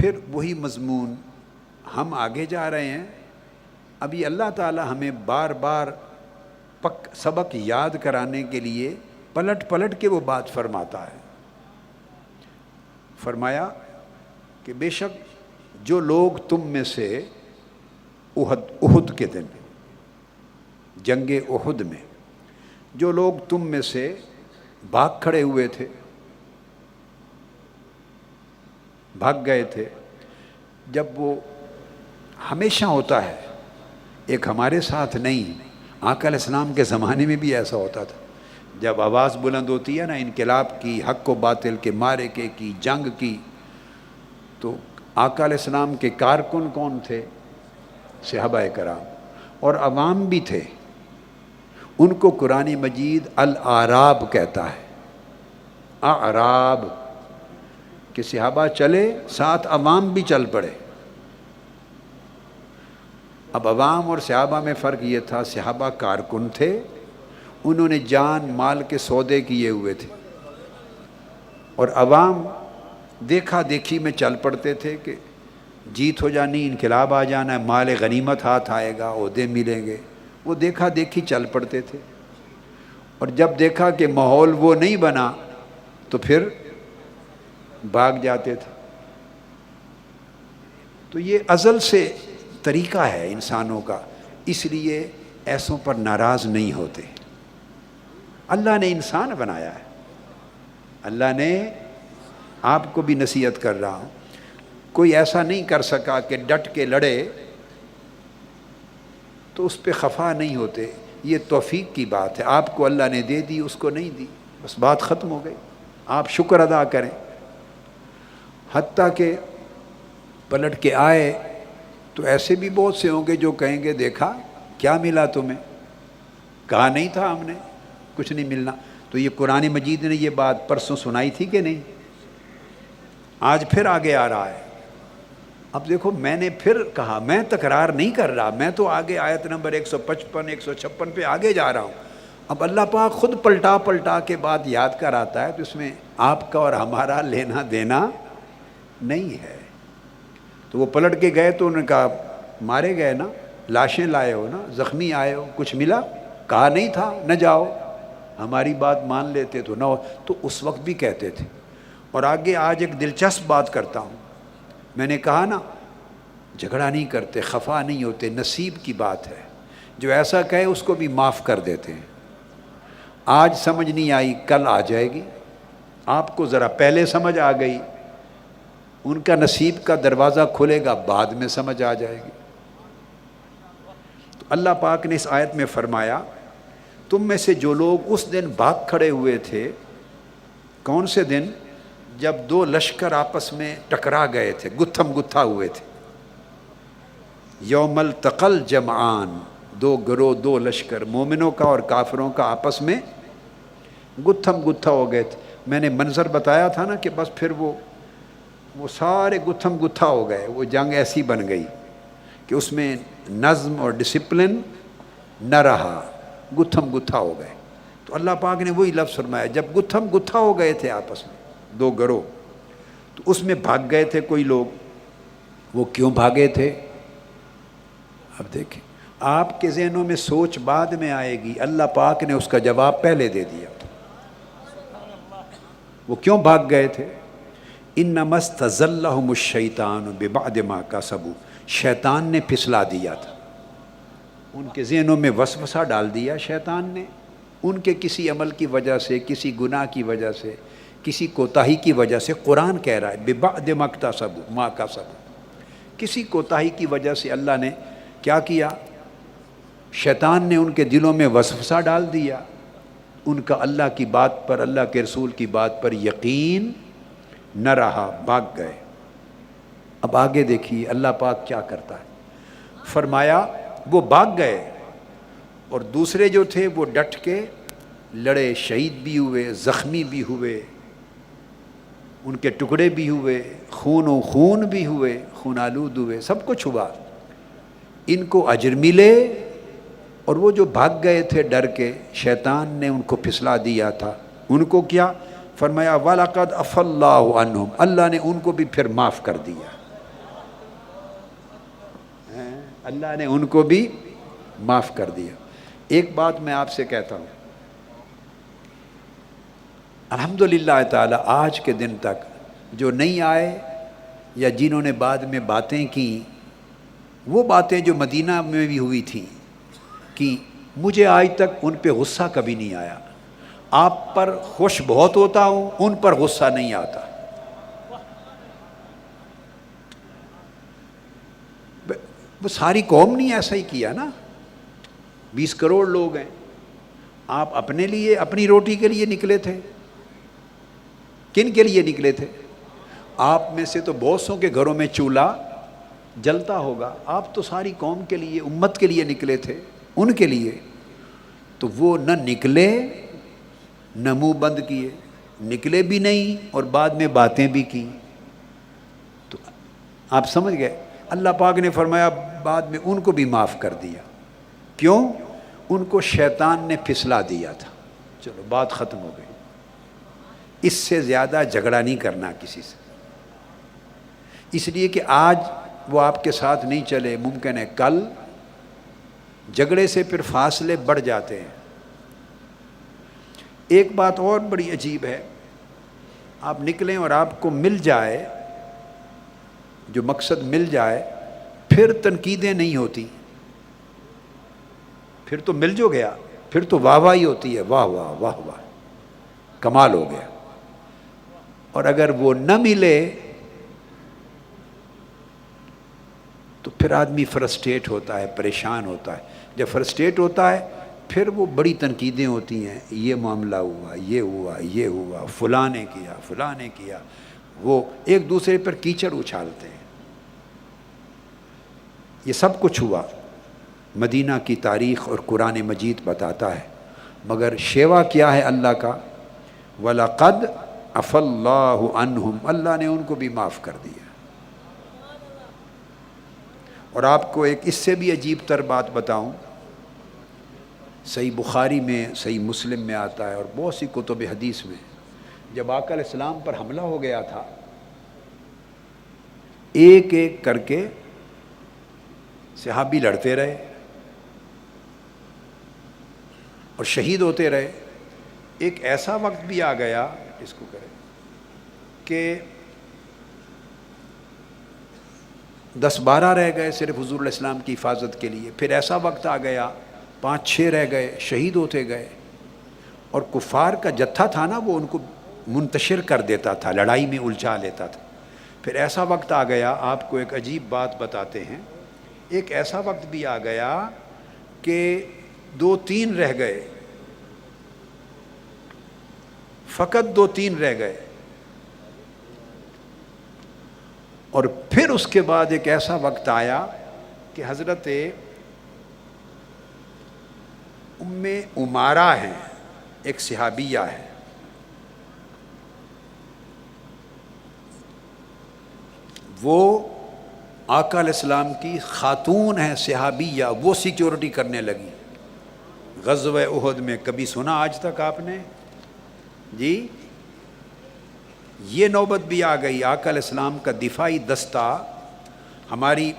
پھر وہی مضمون ہم آگے جا رہے ہیں. ابھی اللہ تعالی ہمیں بار بار سبق یاد کرانے کے لیے پلٹ پلٹ کے وہ بات فرماتا ہے. فرمایا کہ بے شک جو لوگ تم میں سے احد کے دن جنگ احد میں جو لوگ تم میں سے بھاگ کھڑے ہوئے تھے، بھاگ گئے تھے، جب وہ ہمیشہ ہوتا ہے، ایک ہمارے ساتھ نہیں، آقا علیہ السلام کے زمانے میں بھی ایسا ہوتا تھا. جب آواز بلند ہوتی ہے نا انقلاب کی، حق و باطل کے معرکے کی، جنگ کی، تو آقا علیہ السلام کے کارکن کون تھے؟ صحابہ کرام اور عوام بھی تھے. ان کو قرآن مجید الاعراب کہتا ہے. اعراب کہ صحابہ چلے، ساتھ عوام بھی چل پڑے. اب عوام اور صحابہ میں فرق یہ تھا، صحابہ کارکن تھے، انہوں نے جان مال کے سودے کیے ہوئے تھے، اور عوام دیکھا دیکھی میں چل پڑتے تھے کہ جیت ہو جانی، انقلاب آ جانا ہے، مال غنیمت ہاتھ آئے گا، عہدے ملیں گے. وہ دیکھا دیکھی چل پڑتے تھے، اور جب دیکھا کہ ماحول وہ نہیں بنا تو پھر بھاگ جاتے تھے. تو یہ ازل سے طریقہ ہے انسانوں کا، اس لیے ایسوں پر ناراض نہیں ہوتے. اللہ نے انسان بنایا ہے، اللہ نے آپ کو بھی نصیحت کر رہا ہوں، کوئی ایسا نہیں کر سکا کہ ڈٹ کے لڑے تو اس پہ خفا نہیں ہوتے. یہ توفیق کی بات ہے، آپ کو اللہ نے دے دی، اس کو نہیں دی، بس بات ختم ہو گئی. آپ شکر ادا کریں. حتیٰ کہ پلٹ کے آئے تو ایسے بھی بہت سے ہوں گے جو کہیں گے دیکھا کیا ملا تمہیں، کہا نہیں تھا ہم نے کچھ نہیں ملنا. تو یہ قرآن مجید نے یہ بات پرسوں سنائی تھی کہ نہیں؟ آج پھر آگے آ رہا ہے. اب دیکھو میں نے پھر کہا، میں تکرار نہیں کر رہا، میں تو آگے آیت نمبر 155 156 پہ آگے جا رہا ہوں. اب اللہ پاک خود پلٹا پلٹا کے بعد یاد کراتا ہے، تو اس میں آپ کا اور ہمارا لینا دینا نہیں ہے. تو وہ پلٹ کے گئے تو انہوں نے کہا مارے گئے نا، لاشیں لائے ہو نا، زخمی آئے ہو، کچھ ملا؟ کہا نہیں تھا نہ جاؤ، ہماری بات مان لیتے تو نہ ہو. تو اس وقت بھی کہتے تھے. اور آگے آج ایک دلچسپ بات کرتا ہوں. میں نے کہا نا جھگڑا نہیں کرتے، خفا نہیں ہوتے، نصیب کی بات ہے. جو ایسا کہے اس کو بھی معاف کر دیتے ہیں. آج سمجھ نہیں آئی کل آ جائے گی. آپ کو ذرا پہلے سمجھ آ گئی، ان کا نصیب کا دروازہ کھلے گا، بعد میں سمجھ آ جائے گی. تو اللہ پاک نے اس آیت میں فرمایا تم میں سے جو لوگ اس دن بھاگ کھڑے ہوئے تھے. کون سے دن؟ جب دو لشکر آپس میں ٹکرا گئے تھے، گتھم گتھا ہوئے تھے. یوم التقى الجمعان، دو گروہ، دو لشکر، مومنوں کا اور کافروں کا آپس میں گتھم گتھا ہو گئے تھے. میں نے منظر بتایا تھا نا کہ بس پھر وہ سارے گتھم گتھا ہو گئے. وہ جنگ ایسی بن گئی کہ اس میں نظم اور ڈسپلن نہ رہا، گتھم گتھا ہو گئے. تو اللہ پاک نے وہی لفظ فرمایا، جب گتھم گتھا ہو گئے تھے آپس میں دو گروہ، تو اس میں بھاگ گئے تھے کوئی لوگ. وہ کیوں بھاگے تھے؟ اب دیکھیں، آپ کے ذہنوں میں سوچ بعد میں آئے گی، اللہ پاک نے اس کا جواب پہلے دے دیا. وہ کیوں بھاگ گئے تھے؟ انما استزلهم الشیطان ببعد ما کسبوا، شیطان نے پھسلا دیا تھا، ان کے ذہنوں میں وسوسہ ڈال دیا شیطان نے، ان کے کسی عمل کی وجہ سے، کسی گناہ کی وجہ سے، کسی کوتاہی کی وجہ سے. قرآن کہہ رہا ہے ببعد ما کسبوا، کسی کوتاہی کی وجہ سے اللہ نے کیا کیا؟ شیطان نے ان کے دلوں میں وسوسہ ڈال دیا، ان کا اللہ کی بات پر، اللہ کے رسول کی بات پر یقین نہ رہا، بھاگ گئے. اب آگے دیکھیے اللہ پاک کیا کرتا ہے. فرمایا وہ بھاگ گئے، اور دوسرے جو تھے وہ ڈٹ کے لڑے، شہید بھی ہوئے، زخمی بھی ہوئے، ان کے ٹکڑے بھی ہوئے، خون و خون بھی ہوئے، خون آلود ہوئے، سب کچھ ہوا. ان کو اجر ملے، اور وہ جو بھاگ گئے تھے ڈر کے، شیطان نے ان کو پھسلا دیا تھا، ان کو کیا فرمایا؟ وَلَقَدْ عَفَا اللَّهُ عَنْهُمْ، اللہ نے ان کو بھی پھر معاف کر دیا. اللہ نے ان کو بھی معاف کر دیا۔ ایک بات میں آپ سے کہتا ہوں، الحمدللہ تعالی آج کے دن تک جو نہیں آئے یا جنہوں نے بعد میں باتیں کی، وہ باتیں جو مدینہ میں بھی ہوئی تھیں کہ مجھے آج تک ان پہ غصہ کبھی نہیں آیا۔ آپ پر خوش بہت ہوتا ہوں، ان پر غصہ نہیں آتا۔ وہ ساری قوم نے ایسا ہی کیا نا، 20 کروڑ لوگ ہیں۔ آپ اپنے لیے، اپنی روٹی کے لیے نکلے تھے، کن کے لیے نکلے تھے؟ آپ میں سے تو بہت سوں کے گھروں میں چولہا جلتا ہوگا، آپ تو ساری قوم کے لیے، امت کے لیے نکلے تھے، ان کے لیے۔ تو وہ نہ نکلے نہ منہ بند کیے، نکلے بھی نہیں اور بعد میں باتیں بھی کی۔ تو آپ سمجھ گئے، اللہ پاک نے فرمایا بعد میں ان کو بھی معاف کر دیا۔ کیوں؟ ان کو شیطان نے پھسلا دیا تھا۔ چلو بات ختم ہو گئی۔ اس سے زیادہ جھگڑا نہیں کرنا کسی سے، اس لیے کہ آج وہ آپ کے ساتھ نہیں چلے، ممکن ہے کل جھگڑے سے پھر فاصلے بڑھ جاتے ہیں۔ ایک بات اور بڑی عجیب ہے، آپ نکلیں اور آپ کو مل جائے جو مقصد مل جائے، پھر تنقیدیں نہیں ہوتی، پھر تو مل جو گیا، پھر تو واہ واہ ہی ہوتی ہے، واہ واہ واہ واہ، کمال ہو گیا۔ اور اگر وہ نہ ملے تو پھر آدمی فرسٹریٹ ہوتا ہے، پریشان ہوتا ہے۔ جب فرسٹریٹ ہوتا ہے پھر وہ بڑی تنقیدیں ہوتی ہیں، یہ معاملہ ہوا، یہ ہوا، یہ ہوا، فلاں نے کیا، فلاں نے کیا، وہ ایک دوسرے پر کیچڑ اچھالتے ہیں۔ یہ سب کچھ ہوا، مدینہ کی تاریخ اور قرآن مجید بتاتا ہے، مگر شیوا کیا ہے اللہ کا؟ وَلَقَدْ عَفَا اللَّهُ عَنْهُمْ، اللہ نے ان کو بھی معاف کر دیا۔ اور آپ کو ایک اس سے بھی عجیب تر بات بتاؤں، صحیح بخاری میں، صحیح مسلم میں آتا ہے اور بہت سی کتب حدیث میں، جب آقا علیہ السلام پر حملہ ہو گیا تھا، ایک ایک کر کے صحابی لڑتے رہے اور شہید ہوتے رہے۔ ایک ایسا وقت بھی آ گیا، اس کو کرے کہ 10-12 رہ گئے صرف حضور علیہ السلام کی حفاظت کے لیے، پھر ایسا وقت آ گیا 5-6 رہ گئے، شہید ہوتے گئے، اور کفار کا جتھا تھا نا، وہ ان کو منتشر کر دیتا تھا، لڑائی میں الجھا لیتا تھا۔ پھر ایسا وقت آ گیا، آپ کو ایک عجیب بات بتاتے ہیں، ایک ایسا وقت بھی آ گیا کہ 2-3 رہ گئے، فقط 2-3 رہ گئے، اور پھر اس کے بعد ایک ایسا وقت آیا کہ حضرت ام عمارہ ہیں، ایک صحابیہ ہے، وہ آقا علیہ السلام کی خاتون ہیں، صحابیہ، وہ سیکیورٹی کرنے لگی۔ غزوہ احد میں کبھی سنا آج تک آپ نے؟ جی، یہ نوبت بھی آ گئی، آقا علیہ السلام کا دفاعی دستہ ہماری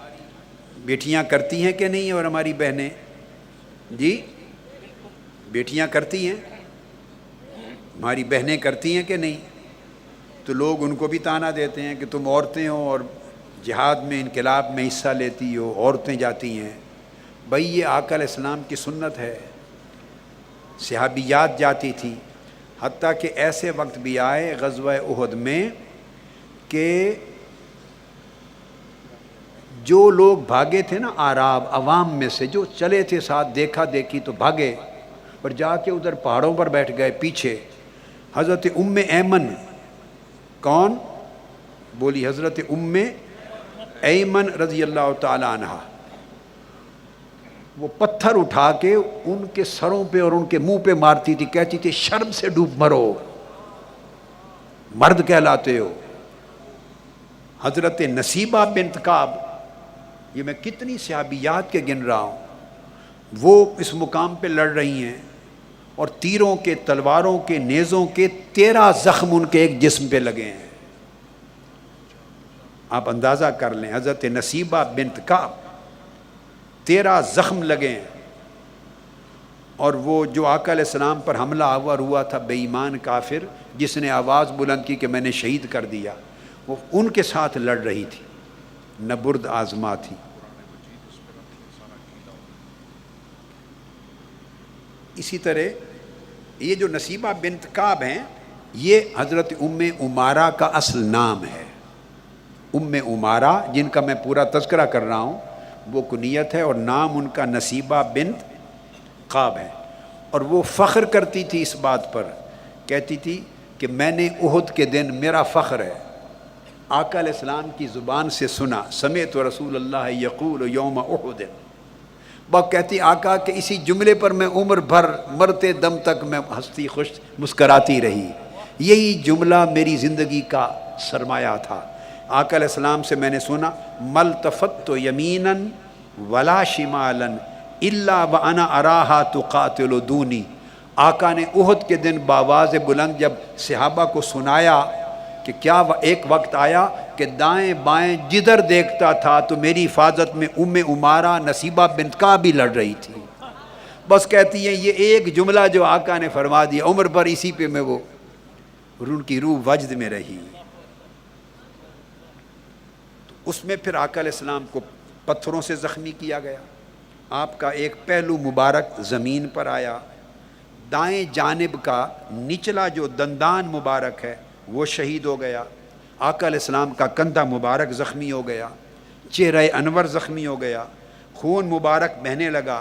بیٹیاں کرتی ہیں کہ نہیں، اور ہماری بہنیں؟ جی، بیٹیاں کرتی ہیں، ہماری بہنیں کرتی ہیں کہ نہیں؟ تو لوگ ان کو بھی طعنہ دیتے ہیں کہ تم عورتیں ہو اور جہاد میں، انقلاب میں حصہ لیتی ہو، عورتیں جاتی ہیں۔ بھائی یہ آقا علیہ السلام کی سنت ہے، صحابیات جاتی تھی، حتیٰ کہ ایسے وقت بھی آئے غزوہ احد میں کہ جو لوگ بھاگے تھے نا، اعراب، عوام میں سے جو چلے تھے ساتھ، دیکھا دیکھی تو بھاگے اور جا کے ادھر پہاڑوں پر بیٹھ گئے پیچھے۔ حضرت ام ایمن، کون بولی؟ حضرت ام ایمن رضی اللہ تعالی عنہ، وہ پتھر اٹھا کے ان کے سروں پہ اور ان کے منہ پہ مارتی تھی، کہتی تھی شرم سے ڈوب مرو، مرد کہلاتے ہو۔ حضرت نصیبہ بنت کعب، یہ میں کتنی صحابیات کے گن رہا ہوں، وہ اس مقام پہ لڑ رہی ہیں اور تیروں کے، تلواروں کے، نیزوں کے 13 زخم ان کے ایک جسم پہ لگے ہیں۔ آپ اندازہ کر لیں، حضرت نصیبہ بنت کعب 13 زخم لگے اور وہ جو آقا علیہ السلام پر حملہ آور ہوا تھا بے ایمان کافر جس نے آواز بلند کی کہ میں نے شہید کر دیا، وہ ان کے ساتھ لڑ رہی تھی، نبرد آزما تھی۔ اسی طرح یہ جو نصیبہ بنت کعب ہیں یہ حضرت ام عمارہ کا اصل نام ہے۔ ام عمارہ جن کا میں پورا تذکرہ کر رہا ہوں وہ کنیت ہے، اور نام ان کا نصیبہ بنت کعب ہے۔ اور وہ فخر کرتی تھی اس بات پر، کہتی تھی کہ میں نے احد کے دن، میرا فخر ہے، آقا علیہ السلام کی زبان سے سنا، سمعت رسول اللہ یقول یوم احد، وہ کہتی آقا کہ اسی جملے پر میں عمر بھر مرتے دم تک میں ہنستی خوش مسکراتی رہی، یہی جملہ میری زندگی کا سرمایہ تھا۔ آقا علیہ السلام سے میں نے سنا ملتفت یمینا ولا شمالا الا وانا اراہا تقاتل دونی۔ آقا نے احد کے دن بآواز بلند جب صحابہ کو سنایا کہ کیا ایک وقت آیا کہ دائیں بائیں جدھر دیکھتا تھا تو میری حفاظت میں ام عمارہ نصیبہ بنت کعب بھی لڑ رہی تھی، بس کہتی ہیں یہ ایک جملہ جو آقا نے فرما دیا عمر پر اسی پہ میں وہ ان کی روح وجد میں رہی۔ تو اس میں پھر آقا علیہ السلام کو پتھروں سے زخمی کیا گیا، آپ کا ایک پہلو مبارک زمین پر آیا، دائیں جانب کا نچلا جو دندان مبارک ہے وہ شہید ہو گیا، آقا علیہ السلام کا کندھا مبارک زخمی ہو گیا، چہرہ انور زخمی ہو گیا، خون مبارک بہنے لگا،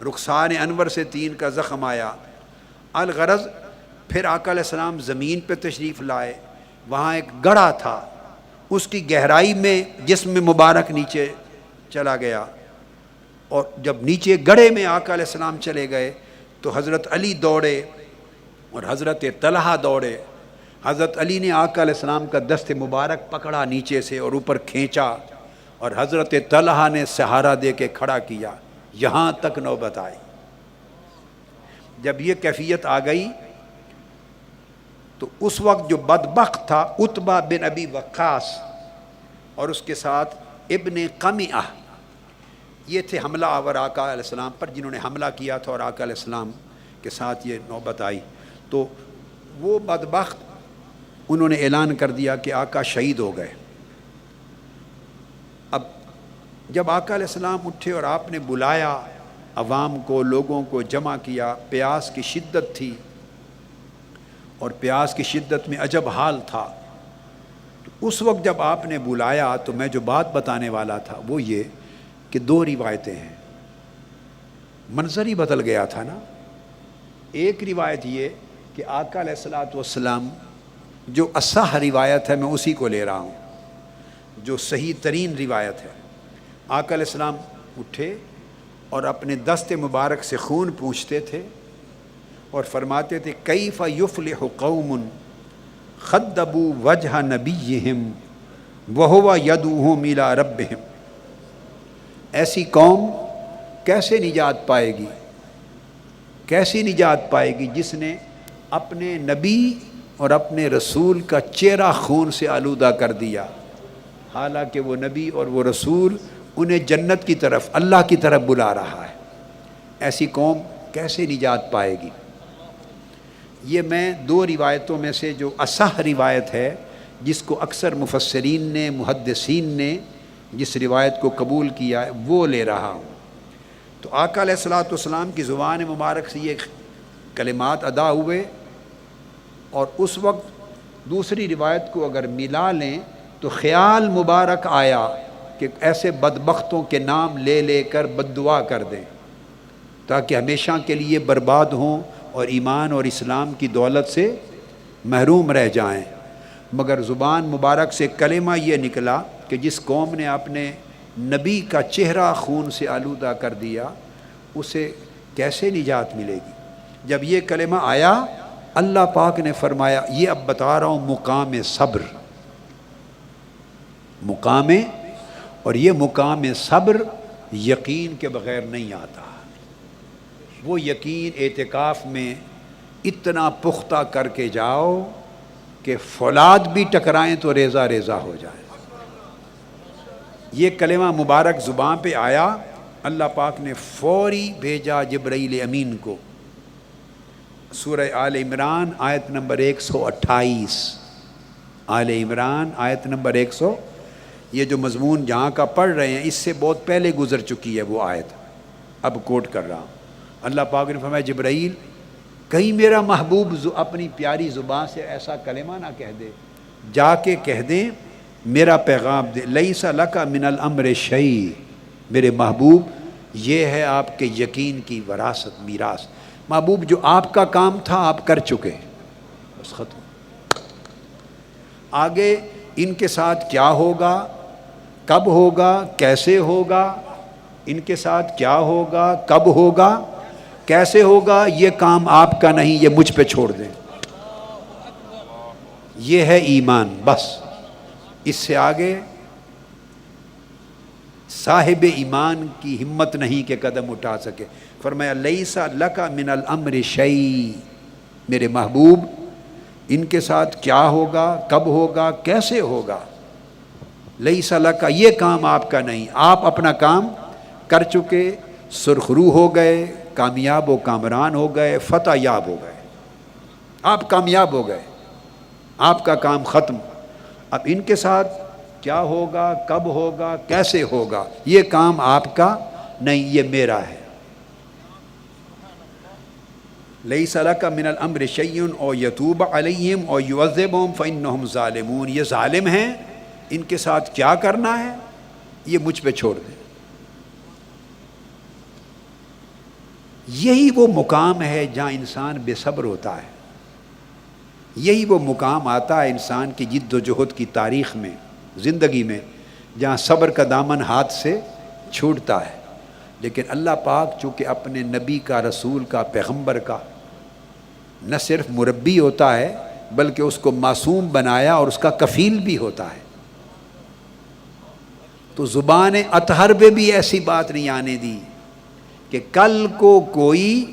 رخسار انور سے 3 کا زخم آیا۔ الغرض پھر آقا علیہ السلام زمین پہ تشریف لائے، وہاں ایک گڑھا تھا، اس کی گہرائی میں جسم مبارک نیچے چلا گیا، اور جب نیچے گڑھے میں آقا علیہ السلام چلے گئے تو حضرت علی دوڑے اور حضرت طلحہ دوڑے۔ حضرت علی نے آقا علیہ السلام کا دست مبارک پکڑا نیچے سے اور اوپر کھینچا، اور حضرت طلحہ نے سہارا دے کے کھڑا کیا، یہاں تک نوبت آئی۔ جب یہ کیفیت آ گئی تو اس وقت جو بدبخت تھا عتبہ بن ابی وقاص اور اس کے ساتھ ابن قمیعہ، یہ تھے حملہ آور آقا علیہ السلام پر جنہوں نے حملہ کیا تھا، اور آقا علیہ السلام کے ساتھ یہ نوبت آئی۔ تو وہ بدبخت انہوں نے اعلان کر دیا کہ آقا شہید ہو گئے۔ اب جب آقا علیہ السلام اٹھے اور آپ نے بلایا عوام کو، لوگوں کو جمع کیا، پیاس کی شدت تھی اور پیاس کی شدت میں عجب حال تھا، تو اس وقت جب آپ نے بلایا تو میں جو بات بتانے والا تھا وہ یہ کہ 2 روایتیں ہیں، منظر ہی بدل گیا تھا نا۔ ایک روایت یہ کہ آقا علیہ السلام جو اصح روایت ہے میں اسی کو لے رہا ہوں، جو صحیح ترین روایت ہے، آقا علیہ السلام اٹھے اور اپنے دست مبارک سے خون پوچھتے تھے اور فرماتے تھے کیف یفلح قوم خدبوا وجہ نبیہم وہو یدعوہم الی ربہم، ایسی قوم کیسے نجات پائے گی، کیسی نجات پائے گی جس نے اپنے نبی اور اپنے رسول کا چہرہ خون سے آلودہ کر دیا، حالانکہ وہ نبی اور وہ رسول انہیں جنت کی طرف، اللہ کی طرف بلا رہا ہے، ایسی قوم کیسے نجات پائے گی۔ یہ میں 2 روایتوں میں سے جو اصح روایت ہے جس کو اکثر مفسرین نے، محدثین نے جس روایت کو قبول کیا ہے وہ لے رہا ہوں۔ تو آقا علیہ السلام کی زبان مبارک سے یہ کلمات ادا ہوئے، اور اس وقت دوسری روایت کو اگر ملا لیں تو خیال مبارک آیا کہ ایسے بدبختوں کے نام لے لے کر بد دعا کر دیں تاکہ ہمیشہ کے لیے برباد ہوں اور ایمان اور اسلام کی دولت سے محروم رہ جائیں۔ مگر زبان مبارک سے کلمہ یہ نکلا کہ جس قوم نے اپنے نبی کا چہرہ خون سے آلودہ کر دیا اسے کیسے نجات ملے گی۔ جب یہ کلمہ آیا اللہ پاک نے فرمایا یہ اب بتا رہا ہوں مقام صبر، مقام، اور یہ مقام صبر یقین کے بغیر نہیں آتا، وہ یقین اعتکاف میں اتنا پختہ کر کے جاؤ کہ فولاد بھی ٹکرائیں تو ریزہ ریزہ ہو جائے۔ یہ کلمہ مبارک زبان پہ آیا اللہ پاک نے فوری بھیجا جبرائیل امین کو. سورہ آل عمران آیت نمبر 128. آل عمران آیت نمبر 100. یہ جو مضمون جہاں کا پڑھ رہے ہیں اس سے بہت پہلے گزر چکی ہے وہ آیت، اب کوٹ کر رہا ہوں. اللہ پاک نے فرمایا جبرائیل کہیں میرا محبوب اپنی پیاری زبان سے ایسا کلمہ نہ کہہ دے، جا کے کہہ دیں میرا پیغام دے، لیس لک من الامر شیء، میرے محبوب یہ ہے آپ کے یقین کی وراثت، میراث. محبوب جو آپ کا کام تھا آپ کر چکے، بس ختم. آگے ان کے ساتھ کیا ہوگا، کب ہوگا، کیسے ہوگا، ان کے ساتھ کیا ہوگا، کب ہوگا، کیسے ہوگا، یہ کام آپ کا نہیں، یہ مجھ پہ چھوڑ دیں. یہ ہے ایمان. بس اس سے آگے صاحب ایمان کی ہمت نہیں کہ قدم اٹھا سکے. فرمایا لیس لک من الامر شیء، میرے محبوب ان کے ساتھ کیا ہوگا، کب ہوگا، کیسے ہوگا، لیس لک، یہ کام آپ کا نہیں، آپ اپنا کام کر چکے، سرخرو ہو گئے، کامیاب و کامران ہو گئے، فتح یاب ہو گئے، آپ کامیاب ہو گئے، آپ کا کام ختم. اب ان کے ساتھ کیا ہوگا، کب ہوگا، کیسے ہوگا، یہ کام آپ کا نہیں، یہ میرا ہے. لیس لک من الامر شیء او یتوب علیہم او یعذبہم فانہم ظالمون، یہ ظالم ہیں، ان کے ساتھ کیا کرنا ہے یہ مجھ پہ چھوڑ دیں. یہی وہ مقام ہے جہاں انسان بے صبر ہوتا ہے. یہی وہ مقام آتا ہے انسان کی جد و جہد کی تاریخ میں، زندگی میں، جہاں صبر کا دامن ہاتھ سے چھوٹتا ہے. لیکن اللہ پاک چونکہ اپنے نبی کا، رسول کا، پیغمبر کا نہ صرف مربی ہوتا ہے بلکہ اس کو معصوم بنایا اور اس کا کفیل بھی ہوتا ہے. تو زبان اطہر پہ بھی ایسی بات نہیں آنے دی کہ کل کو کوئی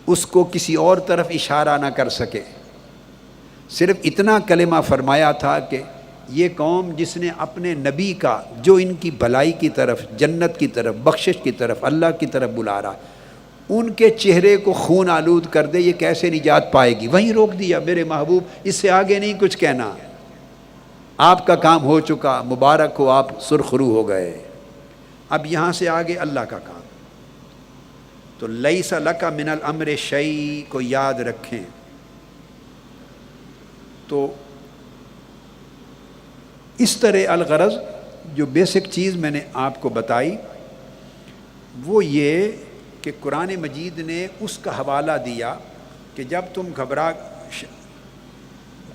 اس کو کسی اور طرف اشارہ نہ کر سکے. صرف اتنا کلمہ فرمایا تھا کہ یہ قوم جس نے اپنے نبی کا، جو ان کی بھلائی کی طرف، جنت کی طرف، بخشش کی طرف، اللہ کی طرف بلا رہا، ان کے چہرے کو خون آلود کر دے، یہ کیسے نجات پائے گی. وہیں روک دیا، میرے محبوب اس سے آگے نہیں کچھ کہنا، آپ کا کام ہو چکا، مبارک ہو، آپ سرخرو ہو گئے، اب یہاں سے آگے اللہ کا کام. تو لیس لک من الامر شیء کو یاد رکھیں. تو اس طرح الغرض جو بیسک چیز میں نے آپ کو بتائی وہ یہ کہ قرآن مجید نے اس کا حوالہ دیا کہ جب تم گھبرا،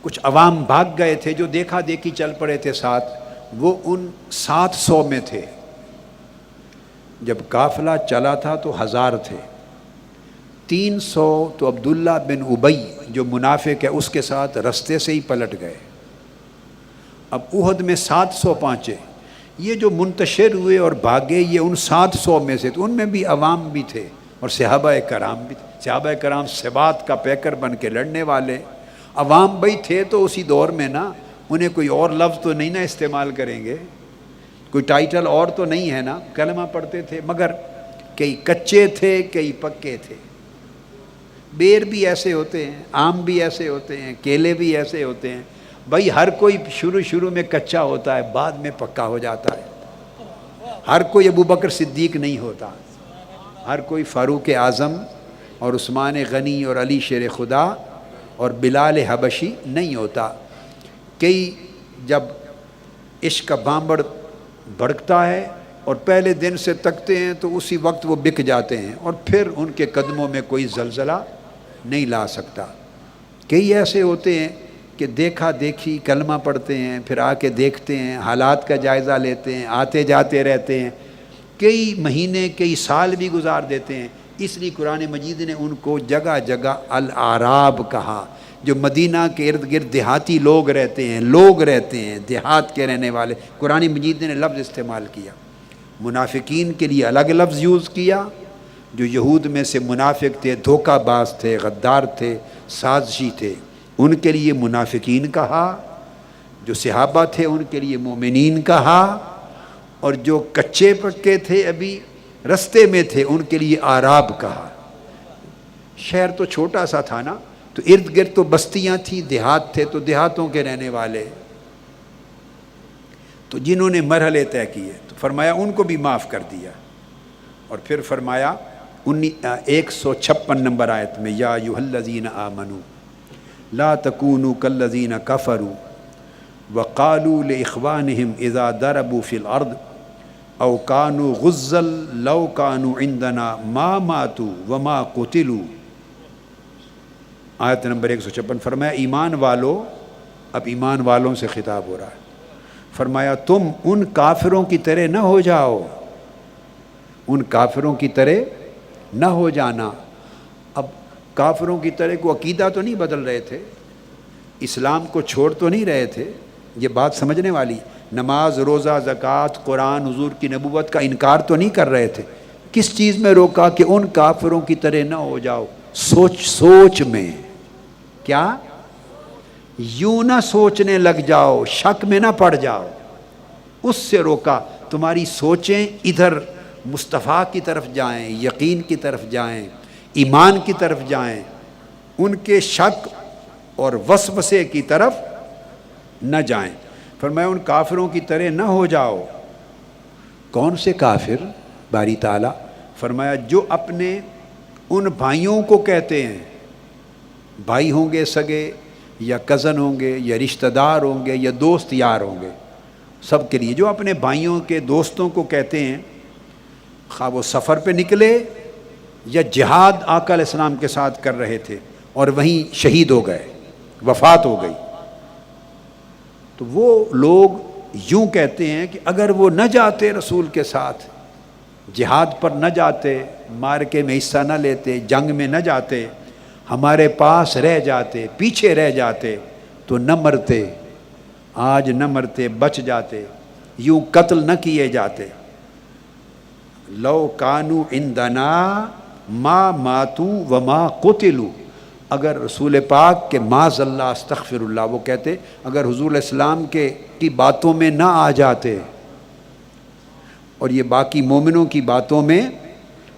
کچھ عوام بھاگ گئے تھے جو دیکھا دیکھی چل پڑے تھے ساتھ، وہ ان 700 میں تھے. جب قافلہ چلا تھا تو 1000 تھے، 300 تو عبداللہ بن ابی جو منافق ہے اس کے ساتھ رستے سے ہی پلٹ گئے. اب احد میں 700 پہنچے. یہ جو منتشر ہوئے اور بھاگے یہ ان 700 میں سے، تو ان میں بھی عوام بھی تھے اور صحابہ کرام بھی تھے. صحابہ کرام ثبات کا پیکر بن کے لڑنے والے. عوام بھائی تھے تو اسی دور میں نا، انہیں کوئی اور لفظ تو نہیں نا استعمال کریں گے، کوئی ٹائٹل اور تو نہیں ہے نا، کلمہ پڑھتے تھے. مگر کئی کچے تھے، کئی پکے تھے. بیر بھی ایسے ہوتے ہیں، آم بھی ایسے ہوتے ہیں، کیلے بھی ایسے ہوتے ہیں. بھائی ہر کوئی شروع میں کچا ہوتا ہے، بعد میں پکا ہو جاتا ہے. ہر کوئی ابو بکر صدیق نہیں ہوتا، ہر کوئی فاروق اعظم اور عثمان غنی اور علی شیر خدا اور بلال حبشی نہیں ہوتا. کئی جب عشق کا بامبڑ بھڑکتا ہے اور پہلے دن سے تکتے ہیں تو اسی وقت وہ بک جاتے ہیں اور پھر ان کے قدموں میں کوئی زلزلہ نہیں لا سکتا. کئی ایسے ہوتے ہیں کہ دیکھا دیکھی کلمہ پڑھتے ہیں، پھر آ کے دیکھتے ہیں، حالات کا جائزہ لیتے ہیں، آتے جاتے رہتے ہیں، کئی مہینے کئی سال بھی گزار دیتے ہیں. اس لیے قرآن مجید نے ان کو جگہ جگہ الاعراب کہا، جو مدینہ کے ارد گرد دیہاتی لوگ رہتے ہیں، دیہات کے رہنے والے. قرآن مجید نے لفظ استعمال کیا. منافقین کے لیے الگ لفظ یوز کیا، جو یہود میں سے منافق تھے، دھوکہ باز تھے، غدار تھے، سازشی تھے، ان کے لیے منافقین کہا. جو صحابہ تھے ان کے لیے مومنین کہا، اور جو کچے پکے تھے ابھی رستے میں تھے ان کے لیے آراب کہا. شہر تو چھوٹا سا تھا نا، تو ارد گرد تو بستیاں تھیں، دیہات تھے تو دیہاتوں کے رہنے والے. تو جنہوں نے مرحلے طے کیے تو فرمایا ان کو بھی معاف کر دیا. اور پھر فرمایا 156 نمبر آیت میں، یا ایھا الذین آمنوا لا تکونوا کالذین کفروا وقالوا لاخوانہم اذا ضربوا فی الارض او کانوا غزا لو کانوا عندنا ما ماتوا وما قتلوا. آیت نمبر 156. فرمایا ایمان والو، اب ایمان والوں سے خطاب ہو رہا ہے. فرمایا تم ان کافروں کی طرح نہ ہو جاؤ، ان کافروں کی طرح نہ ہو جانا. اب کافروں کی طرح کو عقیدہ تو نہیں بدل رہے تھے، اسلام کو چھوڑ تو نہیں رہے تھے، یہ بات سمجھنے والی. نماز، روزہ، زکوٰۃ، قرآن، حضور کی نبوت کا انکار تو نہیں کر رہے تھے. کس چیز میں روکا؟ کہ ان کافروں کی طرح نہ ہو جاؤ. سوچ میں کیا؟ یوں نہ سوچنے لگ جاؤ، شک میں نہ پڑ جاؤ، اس سے روکا. تمہاری سوچیں ادھر مصطفیٰ کی طرف جائیں، یقین کی طرف جائیں، ایمان کی طرف جائیں، ان کے شک اور وسوسے کی طرف نہ جائیں. فرمایا ان کافروں کی طرح نہ ہو جاؤ. کون سے کافر؟ باری تعالیٰ فرمایا جو اپنے ان بھائیوں کو کہتے ہیں، بھائی ہوں گے سگے یا کزن ہوں گے یا رشتہ دار ہوں گے یا دوست یار ہوں گے، سب کے لیے جو اپنے بھائیوں کے دوستوں کو کہتے ہیں، خواہ وہ سفر پہ نکلے یا جہاد آقا علیہ السلام کے ساتھ کر رہے تھے اور وہیں شہید ہو گئے، وفات ہو گئی، تو وہ لوگ یوں کہتے ہیں کہ اگر وہ نہ جاتے رسول کے ساتھ، جہاد پر نہ جاتے، معرکے میں حصہ نہ لیتے، جنگ میں نہ جاتے، ہمارے پاس رہ جاتے، پیچھے رہ جاتے تو نہ مرتے، آج نہ مرتے، بچ جاتے، یوں قتل نہ کیے جاتے. لو کانوا عندنا ما ماتوا وما قتلوا. اگر رسول پاک کے معاذ اللہ استغفر اللہ، وہ کہتے اگر حضور علیہ السلام کی باتوں میں نہ آ جاتے اور یہ باقی مومنوں کی باتوں میں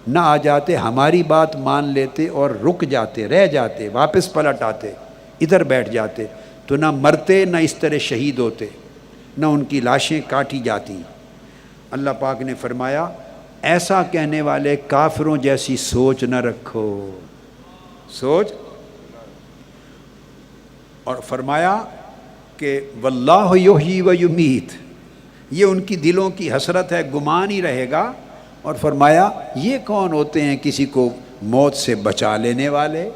نہ آ جاتے، ہماری بات مان لیتے اور رک جاتے، رہ جاتے، واپس پلٹ آتے، ادھر بیٹھ جاتے، تو نہ مرتے، نہ اس طرح شہید ہوتے، نہ ان کی لاشیں کاٹی جاتی. اللہ پاک نے فرمایا ایسا کہنے والے کافروں جیسی سوچ نہ رکھو، سوچ. اور فرمایا کہ واللہ یحیی و یمیت، یہ ان کی دلوں کی حسرت ہے، گمان ہی رہے گا. اور فرمایا یہ کون ہوتے ہیں کسی کو موت سے بچا لینے والے؟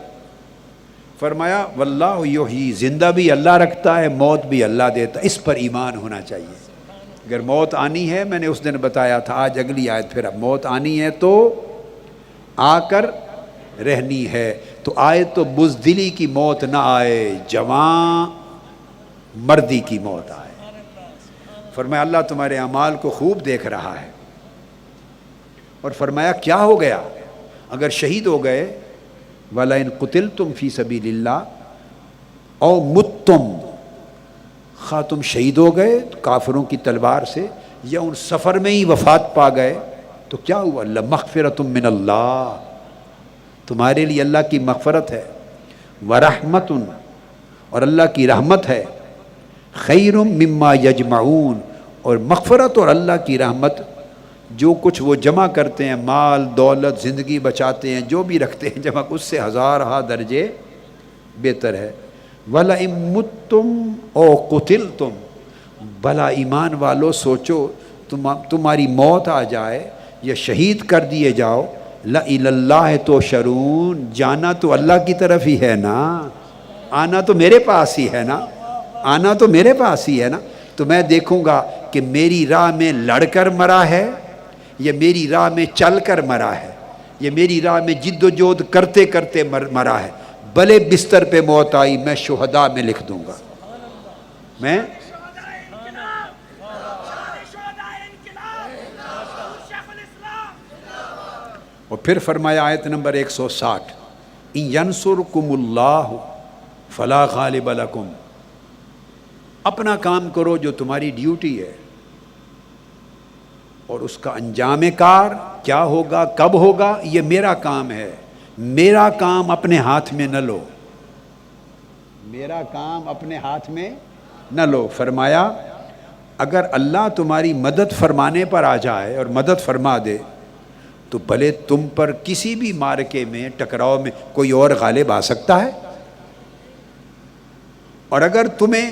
فرمایا واللہ یحیی، زندہ بھی اللہ رکھتا ہے، موت بھی اللہ دیتا ہے. اس پر ایمان ہونا چاہیے. اگر موت آنی ہے، میں نے اس دن بتایا تھا، آج اگلی آیت پھر، اب موت آنی ہے تو آ کر رہنی ہے. تو آئے تو بزدلی کی موت نہ آئے، جوان مردی کی موت آئے. فرمایا اللہ تمہارے اعمال کو خوب دیکھ رہا ہے. اور فرمایا کیا ہو گیا اگر شہید ہو گئے؟ وَلَئِن قُتِلْتُمْ فِي سَبِيلِ اللَّهِ اَوْ مُتْتُمْ، خواہ تم شہید ہو گئے کافروں کی تلوار سے یا ان سفر میں ہی وفات پا گئے، تو کیا ہوا؟ لَمَغْفِرَةٌ مِّنَ اللَّهِ، تمہارے لیے اللہ کی مغفرت ہے، وَرَحْمَةٌ، اور اللہ کی رحمت ہے، خَيْرٌ مِّمَّا يَجْمَعُونَ، اور مغفرت اور اللہ کی رحمت جو کچھ وہ جمع کرتے ہیں، مال دولت، زندگی بچاتے ہیں، جو بھی رکھتے ہیں جمع، اس سے ہزارہا درجے بہتر ہے. وَلَئِن مُتُّمْ أَوْ قُتِلْتُمْ، بھلا ایمان والو سوچو تمہاری موت آ جائے یا شہید کر دیے جاؤ، لَإِلَى اللَّهِ تُحْشَرُونَ، جانا تو اللہ کی طرف ہی ہے نا، آنا تو میرے پاس ہی ہے نا، آنا تو میرے پاس ہی ہے نا. تو میں دیکھوں گا کہ میری راہ میں لڑ کر مرا ہے یا میری راہ میں چل کر مرا ہے، یا میری راہ میں جد و جہد کرتے کرتے مرا ہے. بھلے بستر پہ موت آئی، میں شہداء میں لکھ دوں گا. میں اور پھر فرمایا آیت نمبر 160، ان ینصرکم اللہ فلا غالب لکم، اپنا کام کرو جو تمہاری ڈیوٹی ہے. اور اس کا انجام کار کیا ہوگا، کب ہوگا، یہ میرا کام ہے۔ میرا کام اپنے ہاتھ میں نہ لو، میرا کام اپنے ہاتھ میں نہ لو۔ فرمایا اگر اللہ تمہاری مدد فرمانے پر آ جائے اور مدد فرما دے تو بھلے تم پر کسی بھی معرکے میں، ٹکراؤ میں کوئی اور غالب آ سکتا ہے، اور اگر تمہیں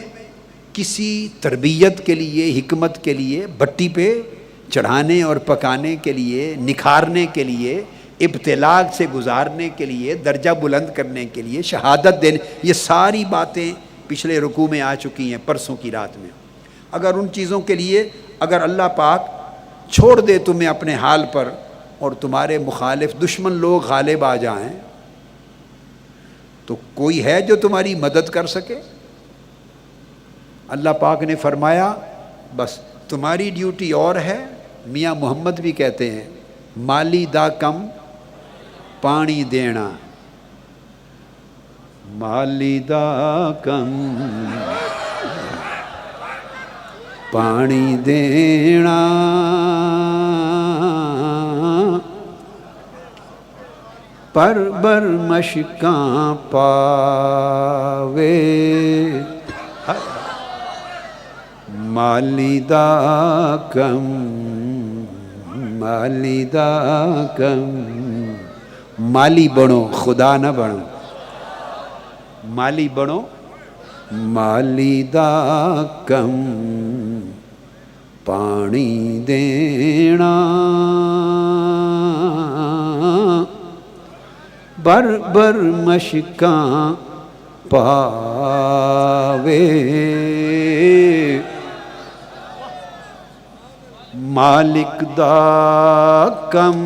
کسی تربیت کے لیے، حکمت کے لیے، بھٹی پہ چڑھانے اور پکانے کے لیے، نکھارنے کے لیے، ابتلاء سے گزارنے کے لیے، درجہ بلند کرنے کے لیے، شہادت دینے، یہ ساری باتیں پچھلے رکوع میں آ چکی ہیں، پرسوں کی رات میں۔ اگر ان چیزوں کے لیے اگر اللہ پاک چھوڑ دے تمہیں اپنے حال پر اور تمہارے مخالف دشمن لوگ غالب آ جائیں تو کوئی ہے جو تمہاری مدد کر سکے؟ اللہ پاک نے فرمایا بس تمہاری ڈیوٹی اور ہے۔ میاں محمد بھی کہتے ہیں مالی دا کم پانی دینا، مالی دا کم پانی دینا، پر بر مشکاں پاوے، مالی دا کم، مالی دا کم، مالی بنو خدا نہ بنو، مالی بنو، مالی دا کم پانی دینا، بر بر مشکاں پاوے، مالک دا کم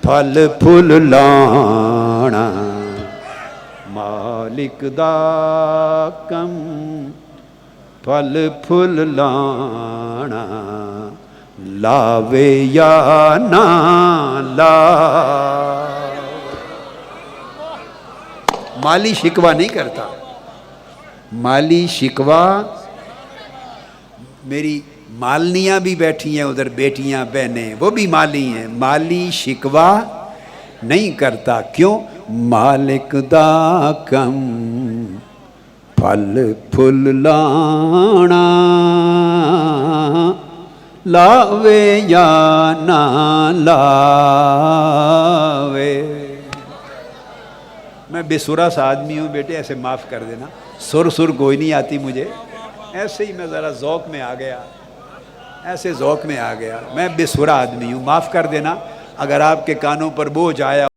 پھل پھل لانا، مالک دا کم پھل پھل لانا، لاوے یا نہ لاوے۔ مالی شکوہ نہیں کرتا، مالی شکوہ، میری مالنیاں بھی بیٹھی ہیں ادھر، بیٹیاں بہنیں، وہ بھی مالی ہیں، مالی شکوہ نہیں کرتا۔ کیوں؟ مالک دا کم پھل پھل لانا، لاوے یا نہ لاوے۔ میں بے سرا سا آدمی ہوں بیٹے، ایسے معاف کر دینا، سر کوئی نہیں آتی مجھے، ایسے ہی میں ذرا ذوق میں آ گیا، ایسے ذوق میں آ گیا، میں بے سرا آدمی ہوں، معاف کر دینا اگر آپ کے کانوں پر بوجھ آیا